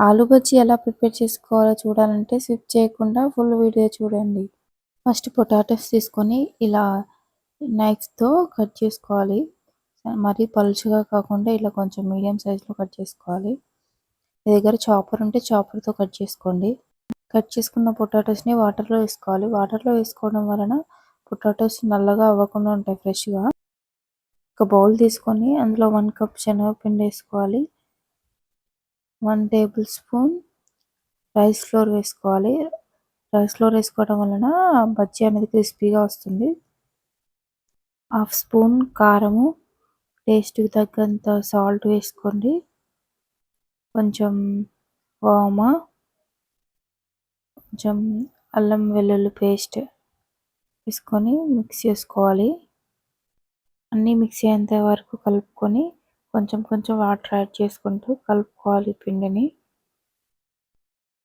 ఆలు బజ్జీ ఎలా ప్రిపేర్ చేసుకోవాలో చూడాలంటే స్కిప్ చేయకుండా ఫుల్ వీడియో చూడండి. ఫస్ట్ పొటాటోస్ తీసుకొని ఇలా నైఫ్‌తో కట్ చేసుకోవాలి. మరీ పలుచగా కాకుండా ఇలా కొంచెం మీడియం సైజ్‌లో కట్ చేసుకోవాలి. మీ దగ్గర చాపర్ ఉంటే చాపర్‌తో కట్ చేసుకోండి. కట్ చేసుకున్న పొటాటోస్‌ని వాటర్‌లో వేసుకోవాలి. వాటర్‌లో వేసుకోవడం వలన పొటాటోస్ నల్లగా అవ్వకుండా ఉంటాయి ఫ్రెష్‌గా. ఒక బౌల్ తీసుకొని అందులో 1 కప్ శనగపిండి వేసుకోవాలి. 1 టేబుల్ స్పూన్ రైస్ ఫ్లోర్ వేసుకోవాలి. రైస్ ఫ్లోర్ వేసుకోవడం వలన బజ్జీ అనేది క్రిస్పీగా వస్తుంది. హాఫ్ స్పూన్ కారము, టేస్ట్‌కి తగ్గంత సాల్ట్ వేసుకోండి. కొంచెం వామ, కొంచెం అల్లం వెల్లుల్లి పేస్ట్ వేసుకొని మిక్స్ చేసుకోవాలి. అన్నీ మిక్స్ అయ్యేంత వరకు కలుపుకొని కొంచెం కొంచెం వాటర్ యాడ్ చేసుకుంటూ కలుపుకోవాలి పిండిని.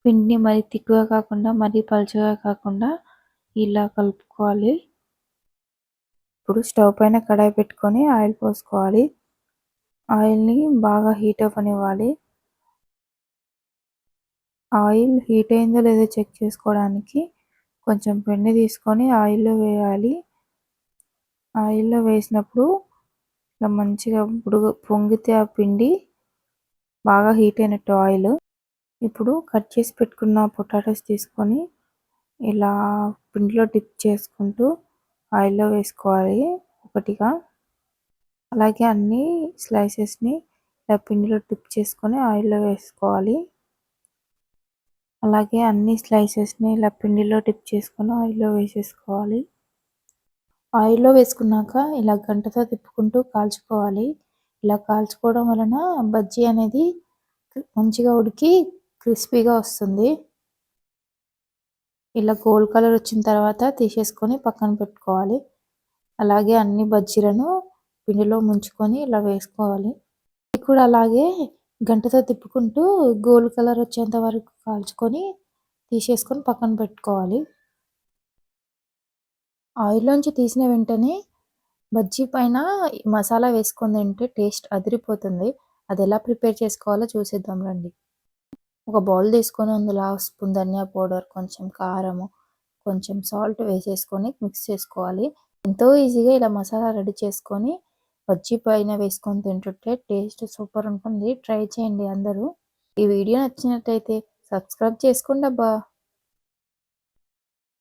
పిండిని మరీ తిక్కుగా కాకుండా మరీ పలుచగా కాకుండా ఇలా కలుపుకోవాలి. ఇప్పుడు స్టవ్ పైన కడాయి పెట్టుకొని ఆయిల్ పోసుకోవాలి. ఆయిల్‌ని బాగా హీట్ అవ్వనివ్వాలి. ఆయిల్ హీట్ అయిందో లేదో చెక్ చేసుకోవడానికి కొంచెం పిండి తీసుకొని ఆయిల్‌లో వేయాలి. ఆయిల్‌లో వేసినప్పుడు ఇలా మంచిగా పొంగితే ఆ పిండి బాగా హీట్ అయినట్టు ఆయిల్. ఇప్పుడు కట్ చేసి పెట్టుకున్న పొటాటోస్ తీసుకొని ఇలా పిండిలో డిప్ చేసుకుంటూ ఆయిల్‌లో వేసుకోవాలి ఒకటిగా. అలాగే అన్ని స్లైసెస్‌ని ఇలా పిండిలో డిప్ చేసుకొని ఆయిల్‌లో వేసుకోవాలి. అలాగే అన్ని స్లైసెస్‌ని ఇలా పిండిలో డిప్ చేసుకొని ఆయిల్‌లో వేసేసుకోవాలి. ఆయిల్‌లో వేసుకున్నాక ఇలా గంటతో తిప్పుకుంటూ కాల్చుకోవాలి. ఇలా కాల్చుకోవడం వలన బజ్జీ అనేది మంచిగా ఉడికి క్రిస్పీగా వస్తుంది. ఇలా గోల్డ్ కలర్ వచ్చిన తర్వాత తీసేసుకొని పక్కన పెట్టుకోవాలి. అలాగే అన్ని బజ్జీలను పిండిలో ముంచుకొని ఇలా వేసుకోవాలి. ఇది కూడా అలాగే గంటతో తిప్పుకుంటూ గోల్డ్ కలర్ వచ్చేంత వరకు కాల్చుకొని తీసేసుకొని పక్కన పెట్టుకోవాలి. ఆయిల్‌లోంచి తీసిన వెంటనే బజ్జీ పైన మసాలా వేసుకొని తింటే టేస్ట్ అదిరిపోతుంది. అది ఎలా ప్రిపేర్ చేసుకోవాలో చూసేద్దాం రండి. ఒక బౌల్ తీసుకొని అందులో హాఫ్ స్పూన్ ధనియా పౌడర్, కొంచెం కారము, కొంచెం సాల్ట్ వేసేసుకొని మిక్స్ చేసుకోవాలి. ఎంతో ఈజీగా ఇలా మసాలా రెడీ చేసుకొని బజ్జీ పైన వేసుకొని తింటుంటే టేస్ట్ సూపర్ ఉంటుంది. ట్రై చేయండి అందరూ. ఈ వీడియో నచ్చినట్టయితే సబ్స్క్రైబ్ చేసుకోండి అబ్బా.